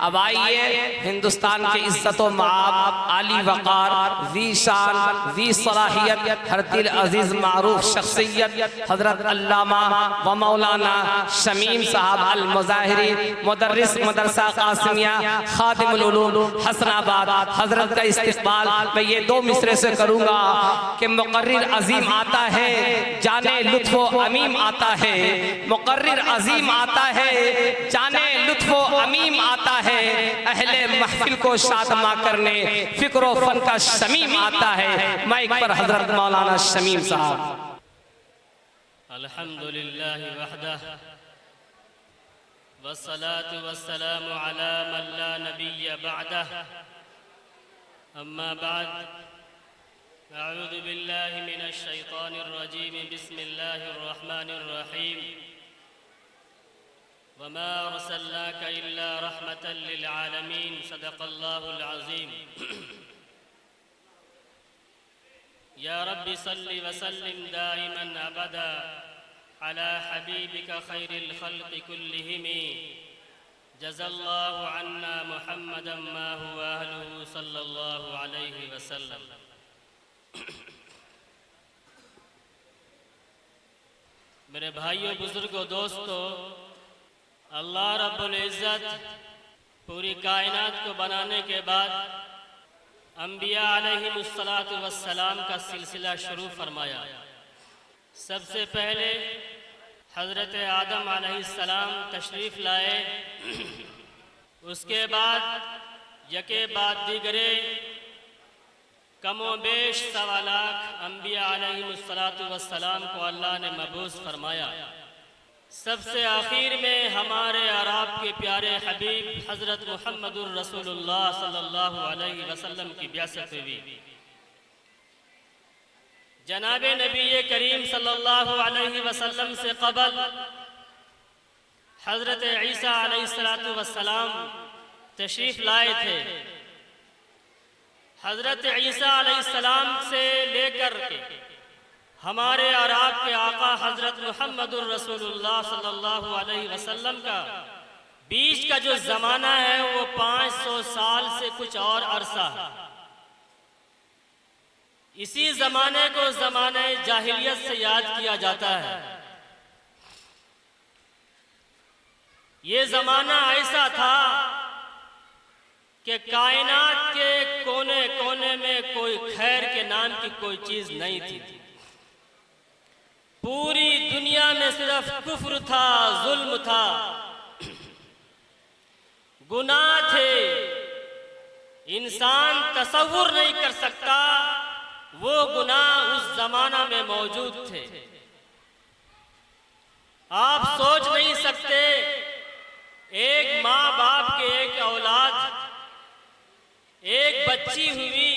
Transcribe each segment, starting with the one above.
اب آئیے ہندوستان کے عزت و معاب، عالی وقار، ذی شان، ذی صلاحیت، ہر دل عزیز معروف شخصیت حضرت علامہ و مولانا شمیم صاحب المظاہری، مدرس مدرسہ قاسمیہ، خادم العلوم حسن آباد، حضرت کا استقبال میں یہ دو مصرے سے کروں گا کہ مقرر عظیم آتا ہے، جانے لطف و امیم آتا ہے، مقرر عظیم آتا ہے، جانے لطف و امیم آتا ہے، اہل محفل کو شادماں کرنے فکر و فن کا شمیم آتا ہے۔ مائک پر حضرت مولانا شمیم صاحب۔ الحمدللہ وحدہ والصلاة والسلام على من لا نبی بعدہ، اما بعد، اعوذ باللہ من الشیطان الرجیم، بسم اللہ الرحمن الرحیم، وما ارسلناک الا رحمتا للعالمین، صدق اللہ العظیم۔ یا رب صل وسلم دائما ابدا على حبیبک خیر الخلق کلہم، جزا اللہ عنا محمدا ما هو اہلہ صلی اللہ علیہ وسلم۔ میرے بھائیوں، بزرگوں، دوستو، اللہ رب العزت پوری کائنات کو بنانے کے بعد انبیاء علیہم السلام کا سلسلہ شروع فرمایا۔ سب سے پہلے حضرت آدم علیہ السلام تشریف لائے، اس کے بعد یکے بعد دیگرے کم و بیش 1.25 لاکھ انبیاء علیہم السلام کو اللہ نے مبعوث فرمایا۔ سب سے آخر میں ہمارے اور آپ کے پیارے حبیب حضرت محمد الرسول اللہ صلی اللہ علیہ وسلم کی بعثت ہوئی۔ جناب نبی کریم صلی اللہ علیہ وسلم سے قبل حضرت عیسیٰ علیہ السلام تشریف لائے تھے۔ حضرت عیسیٰ علیہ السلام سے لے کر کے ہمارے اور آپ کے آقا حضرت محمد الرسول اللہ صلی اللہ علیہ وسلم کا بیچ کا جو زمانہ ہے وہ 500 سال سے کچھ اور عرصہ ہے۔ اسی زمانے کو زمانہ جاہلیت سے یاد کیا جاتا ہے۔ یہ زمانہ ایسا تھا کہ کائنات کے کونے کونے میں کوئی خیر کے نام کی کوئی چیز نہیں تھی۔ پوری دنیا میں صرف کفر تھا، ظلم تھا، گناہ تھے۔ انسان تصور نہیں کر سکتا وہ گناہ اس زمانہ میں موجود تھے۔ آپ سوچ نہیں سکتے ایک ماں باپ کے ایک اولاد، ایک بچی ہوئی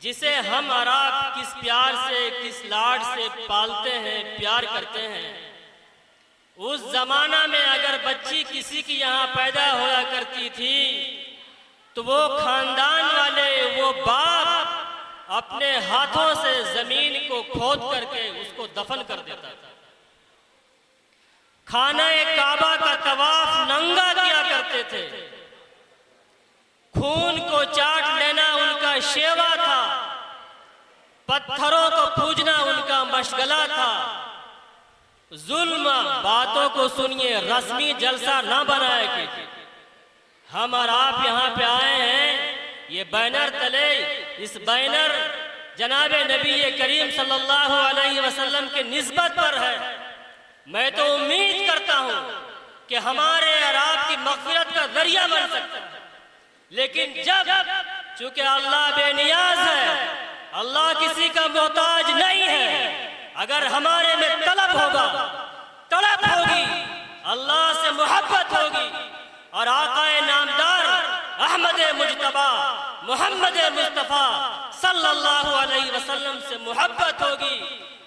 جسے ہم اور آپ کس پیار سے، کس لاڈ سے پالتے ہیں، پیار کرتے ہیں۔ اس زمانہ میں اگر بچی کسی کی یہاں پیدا ہوا کرتی تھی تو وہ خاندان والے، وہ باپ اپنے ہاتھوں سے زمین کو کھود کر کے اس کو دفن کر دیتا تھا۔ خانہ کعبہ کا طواف ننگا کیا کرتے تھے۔ خون کو چاٹ لینا ان کا شیوا تھا، پتھروں کو پوجنا ان کا مشغلہ تھا۔ ظلم باتوں کو سنیے، رسمی جلسہ نہ بنائے کیجیے۔ ہم اور آپ یہاں پہ آئے ہیں، یہ بینر تلے، اس بینر جناب نبی کریم صلی اللہ علیہ وسلم کے نسبت پر ہے۔ میں تو امید کرتا ہوں کہ ہمارے اور آپ کی مغفرت کا ذریعہ بن سکتا ہے، لیکن جب چونکہ اللہ بے نیاز ہے، اللہ کسی کا محتاج نہیں ہے، اگر ہمارے میں طلب ہوگا، طلب ہوگی، اللہ سے محبت ہوگی اور آقا نامدار احمد مجتبی محمد مصطفیٰ صلی اللہ علیہ وسلم سے محبت ہوگی،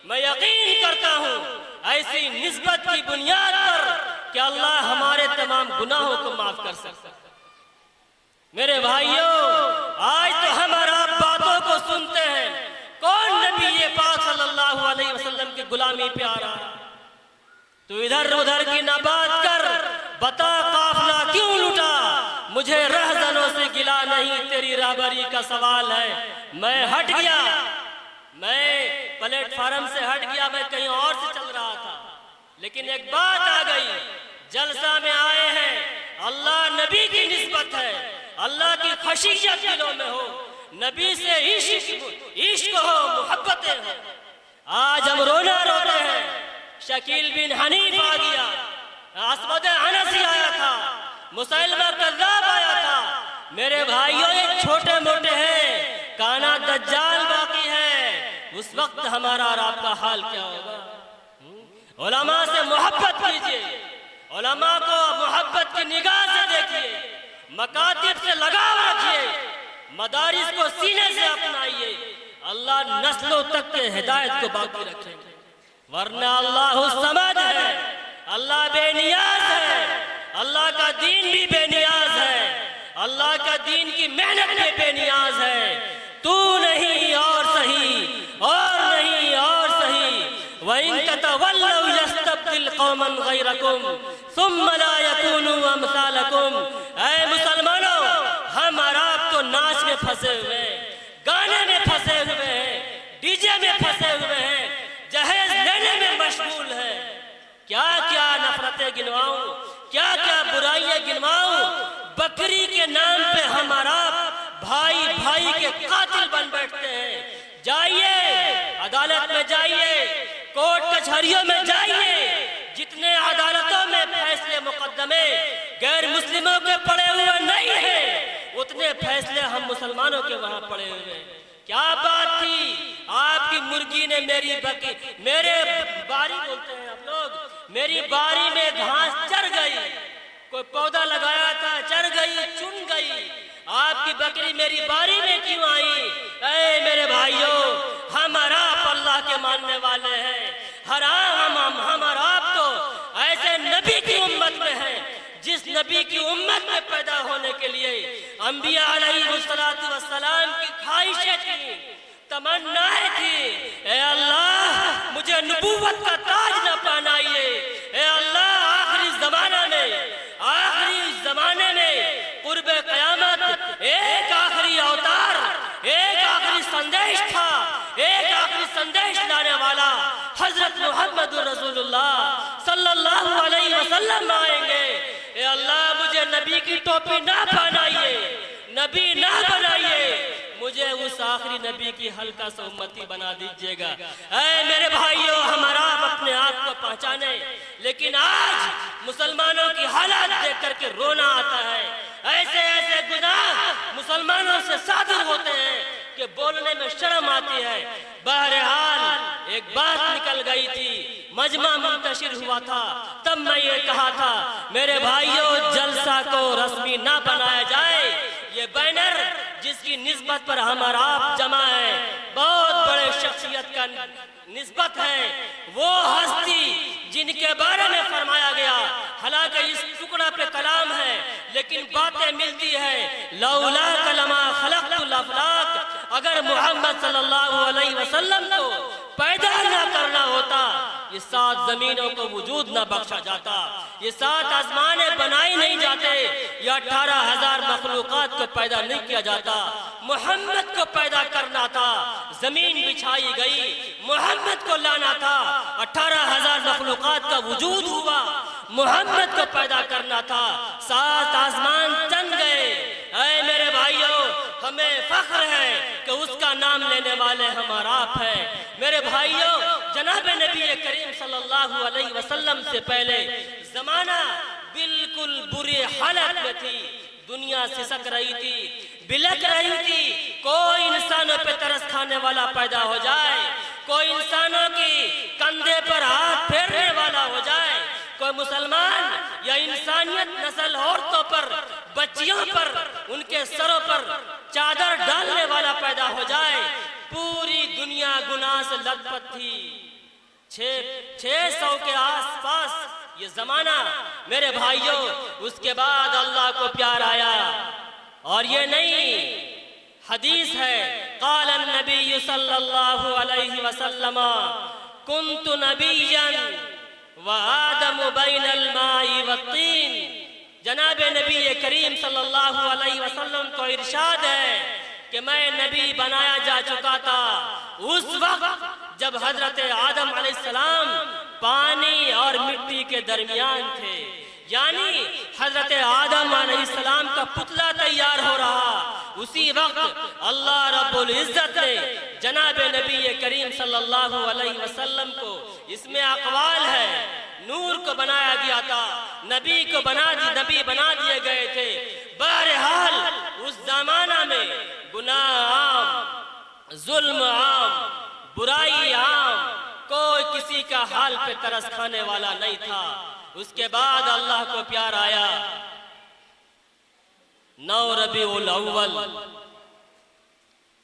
میں یقین کرتا ہوں ایسی نسبت کی بنیاد پر کہ اللہ ہمارے تمام گناہوں کو معاف کر سکتا ہے۔ میرے بھائیوں، آج تو ہم اور آپ باتوں کو سنتے ہیں، کون نبی پاک صلی اللہ علیہ وسلم کی غلامی پہ آ رہا ہے؟ تو ادھر ادھر کی نہ بات کر، بتا قافلہ کیوں لٹا؟ مجھے رہزنوں سے گلا نہیں، تیری رہبری کا سوال ہے۔ میں ہٹ گیا، میں پلیٹ فارم سے ہٹ گیا، میں کہیں اور سے چل رہا تھا، لیکن ایک بات آ گئی، جلسہ میں آئے ہیں، اللہ نبی کی نسبت ہے، اللہ کی خشیت دلوں میں ہو، نبی سے عشق ہو، محبتیں ہو۔ آج ہم رونا روتے ہیں، شکیل بن حنیف آ گیا، اسود عنسی آیا تھا، مسیلمہ کذاب آیا تھا۔ میرے بھائیوں یہ چھوٹے موٹے ہیں، کانا دجال باقی ہے، اس وقت ہمارا اور آپ کا حال کیا ہوگا؟ علماء سے محبت کیجئے، علماء کو محبت کی نگاہ سے دیکھیے، مکاتب سے لگاؤ رکھیے، مدارس کو سینے سے اپنائیے، اللہ نسلوں تک کے ہدایت کو باقی رکھیں گے، ورنہ اللہ الصمد ہے، اللہ بے نیاز ہے، اللہ کا دین بھی بے نیاز ہے، اللہ کا دین کی محنت بھی بے نیاز ہے۔ تو نہیں اور صحیح، اور نہیں اور صحیح، وَإِن تَتَوَلَّوْا يَسْتَبْدِلْ قَوْمًا غَيْرَكُمْ ثُمَّ لَا يَكُونُوا أَمْثَالَكُمْ۔ اے مسلمانوں، ہم اور آپ تو ناچ میں پھنسے ہوئے ہیں، گانے میں پھنسے ہوئے ہیں، ڈی جے میں پھنسے ہوئے ہیں، جہیز لینے میں مشغول ہیں، کیا کیا نفرتیں گنواؤں، کیا کیا برائیاں گنواؤں۔ بکری کے نام پہ ہمارا بھائی بھائی کے قاتل بن بیٹھتے ہیں۔ جائیے عدالت میں، جائیے کورٹ کچہریوں میں، جائیے، جتنے عدالتوں میں فیصلے مقدمے غیر مسلموں کے پڑے ہوئے نہیں ہیں، اتنے فیصلے ہم مسلمانوں کے وہاں پڑے ہوئے ہیں۔ کیا بات تھی، آپ کی مرغی نے میری باری بولتے ہیں آپ لوگ، میری باری میں گھاس چر گئی، کوئی پودا لگایا تھا، چر گئی، چن گئی، آپ کی بکری میری باری میں کیوں آئی؟ اے میرے بھائیوں، ہم اور آپ اللہ کے ماننے والے ہیں، ہم اور آپ تو ایسے نبی کی امت میں ہیں جس نبی کی امت میں پیدا ہونے کے لیے انبیاء علیہ السلام کی خواہشیں تھیں، تمنائیں تھی۔ اے اللہ مجھے نبوت کا تاج نہ پہنائیے، اے اللہ آخری زمانے میں قرب قیامت ایک آخری اوتار، ایک آخری سندیش تھا، ایک آخری سندیش لانے والا حضرت محمد رسول اللہ صلی اللہ علیہ وسلم آئیں گے۔ اے اللہ مجھے نبی کی ٹوپی نہ پہنائیے، نبی نہ بنائیے، مجھے اس آخری نبی کی ہلکا سا امتی بنا دیجئے گا۔ اے میرے بھائیوں، ہمارا آپ اپنے آپ کو پہچانے، لیکن آج مسلمانوں کی حالات دیکھ کر کے رونا آتا ہے۔ ایسے ایسے گناہ مسلمانوں سے صادر ہوتے ہیں کہ بولنے میں شرم آتی ہے۔ بہرحال ایک بات نکل گئی تھی، مجمع منتشر ہوا تھا، تب میں یہ کہا تھا میرے بھائیوں جلسہ کو رسمی نہ بنایا جائے، یہ بینر جس کی نسبت پر ہم اور آپ جمع ہیں، بہت بڑے شخصیت کا نسبت ہے، وہ ہستی جن کے بارے میں فرمایا گیا، حالانکہ اس ٹکڑا پہ کلام ہے لیکن باتیں ملتی ہیں، لولا کلمہ خلقت الافلاق، اگر محمد صلی اللہ علیہ وسلم کو پیدا نہ کرنا ہوتا یہ 7 زمینوں کو وجود نہ بخشا جاتا، یہ 7 آسمانیں بنائی نہیں جاتے، یہ 18,000 مخلوقات کو پیدا نہیں کیا جاتا، محمد کو پیدا کرنا تھا، زمین بچھائی گئی، محمد کو لانا تھا، 18,000 مخلوقات کا وجود ہوا، محمد کو پیدا کرنا تھا، 7 آسمان چند گئے۔ اے میرے بھائیوں، ہمیں فخر ہے کہ اس کا نام لینے والے ہم اور آپ ہیں۔ میرے بھائیوں، جناب نبی کریم صلی اللہ علیہ وسلم سے پہلے زمانہ بالکل بری حالت میں تھی، دنیا سسک رہی تھی، بلک رہی تھی، کوئی انسانوں پہ ترس کھانے والا پیدا ہو جائے، کوئی انسانوں کی کندھے پر ہاتھ پھیرنے والا ہو جائے، کوئی مسلمان یا انسانیت نسل عورتوں پر، بچیوں پر، ان کے سروں پر چادر ڈالنے والا پیدا ہو جائے، پوری دنیا گناہ سے لت پت تھی۔ 600 کے آس پاس یہ زمانہ میرے بھائیوں، اس کے بعد اللہ کو پیار آیا، اور یہ نہیں حدیث ہے، قال النبی صلی اللہ علیہ وسلم كنت نبیا وآدم بین الماء والطین، جناب نبی کریم صلی اللہ علیہ وسلم کو ارشاد ہے کہ میں نبی بنایا جا چکا تھا اس وقت جب حضرت آدم علیہ السلام پانی اور مٹی کے درمیان تھے، یعنی حضرت آدم علیہ السلام کا پتلا تیار ہو رہا، اسی وقت اللہ رب العزت نے جناب نبی کریم صلی اللہ علیہ وسلم کو، اس میں اقوال ہے، نور کو بنایا گیا تھا، نبی بنا دیے گئے تھے۔ بہرحال اس زمانہ میں گناہ عام، ظلم عام، برائی عام، کوئی کسی کا حال پہ ترس کھانے والا نہیں تھا۔ اس کے بعد اللہ کو پیار آیا، 9 ربیع الاول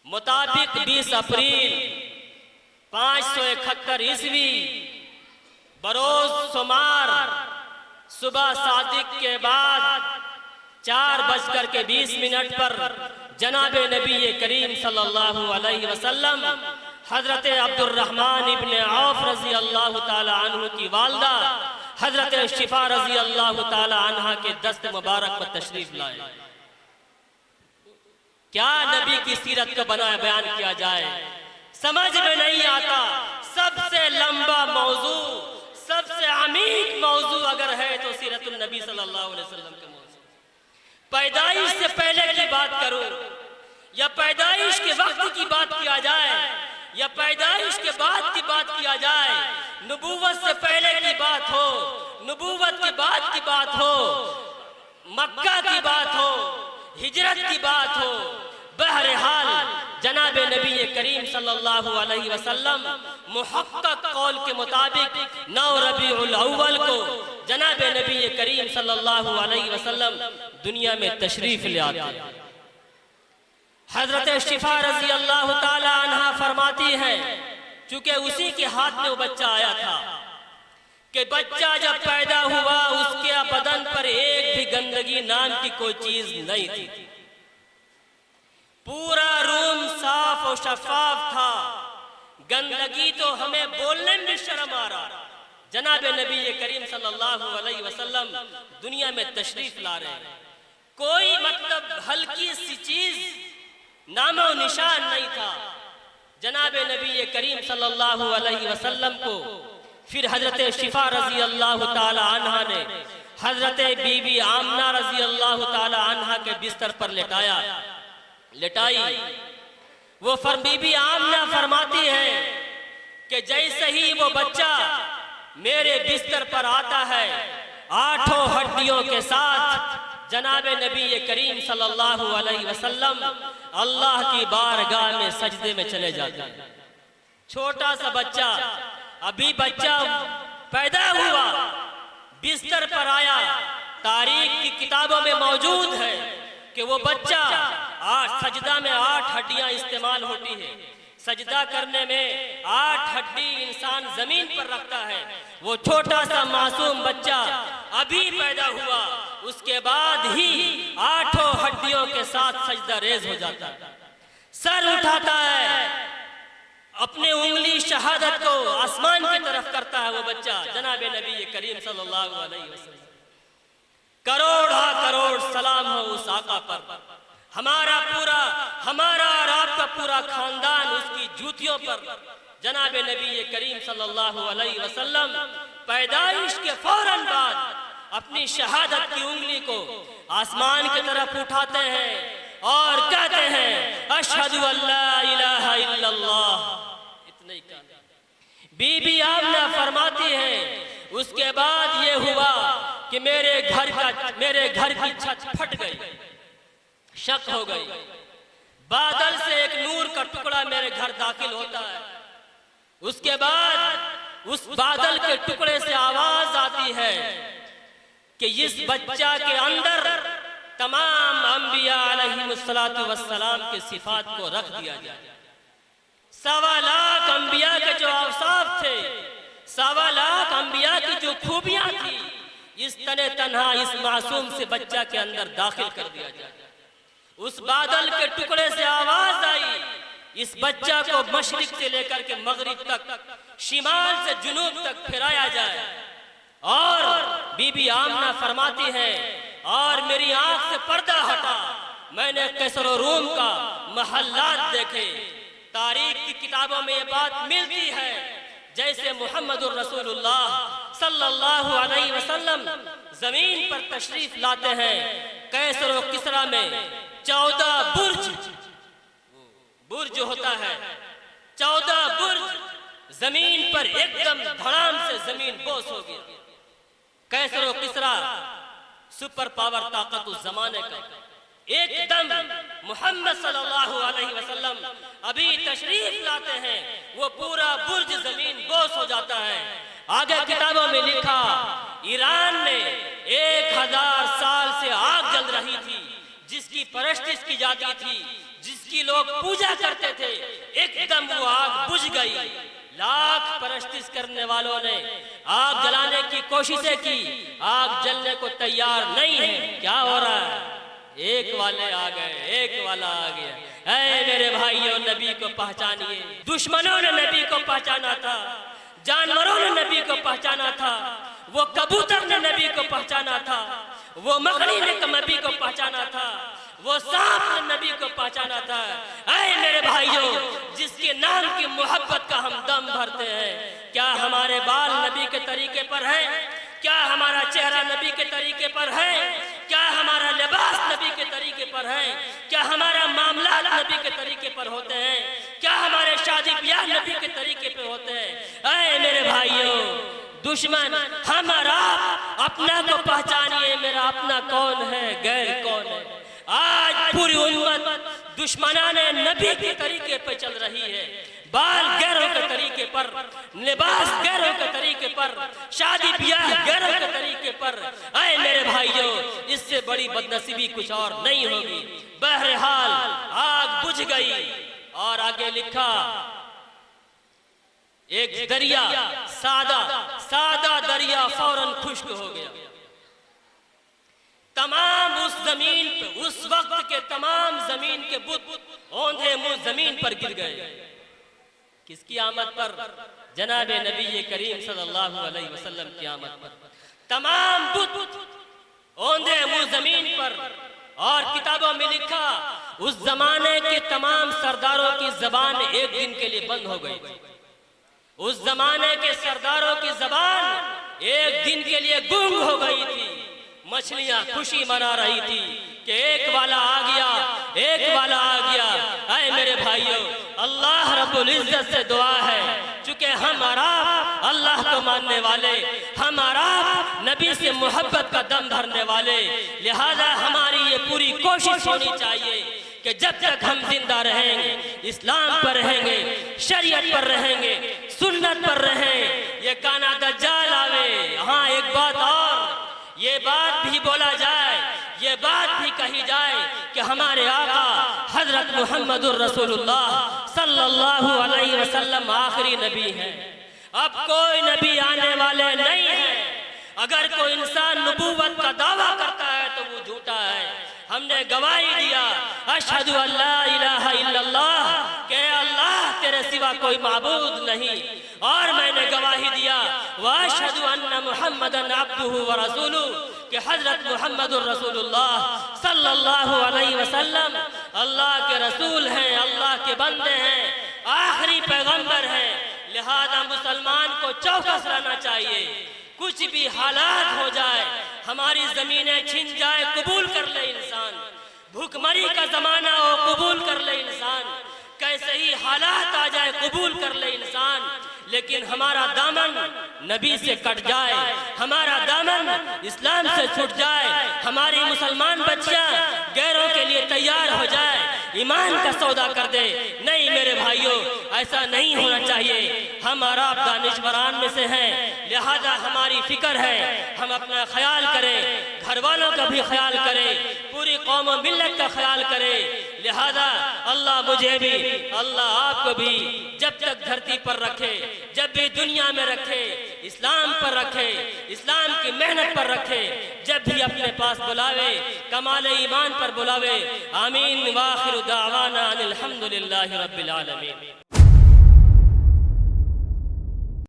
مطابق 20 اپریل 571 عیسوی بروز سمار صبح صادق کے بعد 4:20 پر جناب نبی کریم صلی اللہ علیہ وسلم حضرت عبد الرحمن ابن عوف رضی اللہ تعالی عنہ کی والدہ حضرت شفا رضی اللہ تعالی عنہ کے دست مبارک پر تشریف لائے۔ کیا نبی کی سیرت کو بیان کیا جائے، سمجھ میں نہیں آتا۔ سب سے لمبا موضوع، سب سے عمیق موضوع اگر ہے تو سیرت النبی صلی اللہ علیہ وسلم کا موضوع۔ پیدائش سے پہلے کی بات کروں یا پیدائش کے وقت کی بات کیا جائے یا پیدائش کے بعد کی بات کیا جائے، نبوت سے پہلے کی بات ہو، نبوت کے بعد کی بات ہو، مکہ کی بات ہو، ہجرت کی بات ہو، بہرحال جناب نبی کریم صلی اللہ علیہ وسلم محقق قول کے مطابق 9 ربیع الاول کو جناب نبی کریم صلی اللہ علیہ وسلم دنیا میں تشریف لے آتے ہیں۔ حضرت شفا رضی اللہ تعالی عنہ فرماتی ہے، چونکہ اسی کے ہاتھ میں وہ بچہ آیا تھا، کہ بچہ جب پیدا ہوا اس کے بدن پر ایک بھی گندگی نام کی کوئی چیز نہیں تھی، پورا روم صاف و شفاف تھا، گندگی تو ہمیں بولنے میں شرم آ رہا۔ جناب نبی کریم صلی اللہ علیہ وسلم دنیا میں تشریف لا رہے ہیں، کوئی مطلب ہلکی سی چیز نام و نشان نہیں تھا۔ جناب نبی کریم صلی اللہ علیہ وسلم کو پھر حضرت شفا رضی اللہ تعالی عنہ نے حضرت بی بی آمنہ رضی اللہ تعالی عنہ کے بستر پر لٹائی۔ وہ بی بی آمنہ فرماتی ہے کہ جیسے ہی وہ بچہ میرے بستر پر آتا ہے، 8 ہڈیوں کے ساتھ جناب نبی کریم صلی اللہ علیہ وسلم اللہ کی بارگاہ میں سجدے میں چلے جاتے ہیں۔ چھوٹا سا بچہ، ابھی بچہ پیدا ہوا، بستر پر آیا، تاریخ کی کتابوں میں موجود ہے کہ وہ بچہ سجدہ میں 8 ہڈیاں استعمال ہوتی ہیں، سجدہ کرنے میں 8 ہڈی انسان زمین پر رکھتا ہے۔ وہ چھوٹا سا معصوم بچہ ابھی پیدا ہوا، اس کے بعد ہی 8 ہڈیوں کے ساتھ سجدہ ریز ہو جاتا ہے، سر اٹھاتا ہے، اپنے انگلی شہادت کو آسمان کی طرف کرتا ہے وہ بچہ، جناب نبی کریم صلی اللہ علیہ وسلم۔ کروڑ سلام ہو اس آقا پر، ہمارا اور آپ کا پورا خاندان اس کی جوتیوں پر۔ جناب نبی کریم صلی اللہ علیہ وسلم پیدائش کے فوراً بعد اپنی شہادت کی انگلی کو آسمان کی طرف اٹھاتے ہیں اور کہتے ہیں اشہد ان لا الہ الا اللہ۔ اتنا ہی کہا۔ بی بی آمنہ فرماتی ہے اس کے بعد یہ ہوا کہ میرے گھر کی چھت پھٹ گئی، شک ہو گئی، بادل سے ایک نور کا ٹکڑا میرے گھر داخل ہوتا ہے، اس کے بعد اس بادل کے ٹکڑے سے آواز آتی ہے کہ اس بچہ کے اندر تمام انبیاء علیہم السلام کے صفات کو رکھ دیا جائے۔ 1.25 لاکھ انبیاء کے جو اوصاف تھے، 1.25 لاکھ انبیاء کی جو خوبیاں تھی، اس تنہا اس معصوم سے بچہ کے اندر داخل کر دیا جائے۔ اس بادل کے ٹکڑے سے آواز آئی، اس بچہ کو مشرق سے لے کر کے مغرب تک، شمال سے جنوب تک پھرایا جائے۔ اور بی بی آمنہ فرماتی ہے اور میری آنکھ سے پردہ ہٹا، میں نے کیسر و روم کا محلات دیکھے۔ تاریخ کی کتابوں میں یہ بات ملتی ہے، جیسے محمد الرسول اللہ صلی اللہ علیہ وسلم زمین پر تشریف لاتے ہیں، کیسر و کسرا میں 14 برج ہوتا ہے، 14 برج زمین پر ایک دم دھڑام سے زمین بوس ہو گیا۔ کیسر و کسرا سپر پاور طاقت اس زمانے کا، ایک دم محمد صلی اللہ علیہ وسلم ابھی تشریف لاتے ہیں، وہ پورا برج زمین بوس ہو جاتا ہے۔ آگے کتابوں میں لکھا، ایران میں 1000 سال سے آگ جل رہی تھی، جس کی پرستش کی جاتی تھی، جس کی لوگ پوجا کرتے تھے، ایک دم وہ آگ بجھ گئی۔ لاکھ پرستش کرنے والوں نے آگ جلانے کی کوششیں کی، آگ جلنے کو تیار نہیں ہے۔ کیا ہو رہا ہے؟ ایک والے آ گئے، ایک والا آ گیا۔ اے میرے بھائیوں، نبی کو پہچانیے۔ دشمنوں نے نبی کو پہچانا تھا، جانوروں نے نبی کو پہچانا تھا، وہ کبوتر نے نبی کو پہچانا تھا، وہ مکڑی نے نبی کو پہچانا تھا، وہ سانپ نے نبی کو پہچانا تھا۔ اے میرے بھائیوں، جس کے نام کی محبت کا ہم دم بھرتے ہیں، کیا ہمارے بال نبی کے طریقے پر ہیں؟ کیا ہمارا چہرہ نبی کے طریقے پر ہے؟ کیا ہمارا لباس نبی کے طریقے پر ہے؟ کیا ہمارا معاملات نبی کے طریقے پر ہوتے ہیں؟ کیا ہمارے شادی بیاہ نبی کے طریقے پر ہوتے ہیں؟ اے میرے بھائیوں، دشمن ہمارا اپنا کو پہچانیے، میرا اپنا کون ہے، غیر کون ہے۔ آج پوری امت دشمنان نبی کے طریقے پر چل رہی ہے، بال غیروں کے طریقے پر، لباس غیروں کے طریقے پر، شادی بیاہ غیروں کے طریقے پر۔ اے میرے بھائیوں، اس سے بڑی بدنصیبی کچھ اور نہیں ہوگی۔ بہرحال آگ بجھ گئی، اور آگے لکھا، ایک دریا، سادہ دریا فوراً خشک ہو گیا۔ تمام اس زمین پہ، اس وقت کے تمام زمین کے بت اوندھے منہ زمین پر گر گئے۔ کس کی آمد پر؟ جناب نبی کریم صلی اللہ علیہ وسلم کی آمد پر۔ تمام بت اوندھے منہ زمین پر، اور کتابوں میں لکھا، اس زمانے کے تمام سرداروں کی زبان ایک دن کے لیے بند ہو گئی۔ اس زمانے کے سرداروں کی زبان ایک دن کے لیے گنگ ہو گئی تھی۔ مچھلیاں خوشی منا رہی تھی کہ ایک والا آ گیا، ایک والا آ گیا۔ اے میرے بھائیوں، اللہ رب العزت سے دعا ہے، چونکہ ہمارا اللہ کو ماننے والے، ہمارا نبی سے محبت کا دم بھرنے والے، لہذا ہماری یہ پوری کوشش ہونی چاہیے کہ جب تک ہم زندہ رہیں گے، اسلام پر رہیں گے، شریعت پر رہیں گے، سنت پر رہیں، یہ کانا دجال آوے۔ ہاں ایک بات اور، یہ بات بھی بولا جائے، یہ بات بھی کہی جائے کہ ہمارے آقا حضرت محمد الرسول اللہ صلی اللہ علیہ وسلم آخری نبی ہیں، اب کوئی نبی آنے والے نہیں ہیں۔ اگر کوئی انسان نبوت کا دعویٰ کرتا ہے تو وہ جھوٹا ہے۔ ہم نے گواہی دیا، اشہد ان لا الہ الا اللہ، کہ اللہ تیرے سوا کوئی معبود نہیں، اور میں نے گواہی دیا، واشہد ان محمدًا عبدہ ورسولہ، کہ حضرت محمد الرسول اللہ صلی اللہ علیہ وسلم اللہ کے رسول ہیں، اللہ کے بندے ہیں، آخری پیغمبر ہیں۔ لہذا مسلمان کو چوکس رہنا چاہیے، کچھ بھی حالات ہو جائے، ہماری زمینیں چھن جائے، قبول کر لے انسان، بھوک مری کا زمانہ ہو قبول کر لے انسان، کیسے ہی حالات آ جائے قبول کر لے انسان، لیکن ہمارا دامن نبی سے کٹ جائے، ہمارا دامن اسلام سے چھٹ جائے، ہماری مسلمان بچیاں غیروں کے لیے تیار ہو جائے، ایمان کا سودا کر دے۔ نہیں میرے بھائیوں، ایسا نہیں ہونا چاہیے۔ ہم عرب دانشوران میں سے ہیں، لہذا ہماری فکر ہے، ہم اپنا خیال کریں، گھر والوں کا بھی خیال کریں، پوری قوم و ملت کا خیال کریں۔ لہذا اللہ مجھے بھی، اللہ آپ کو بھی جب تک دھرتی پر رکھے، جب بھی دنیا میں رکھے، اسلام پر رکھے، اسلام کی محنت پر رکھے، جب بھی اپنے پاس بلاوے، کمال ایمان پر بلاوے۔ آمین۔ وآخر دعوانا ان الحمدللہ رب العالمین۔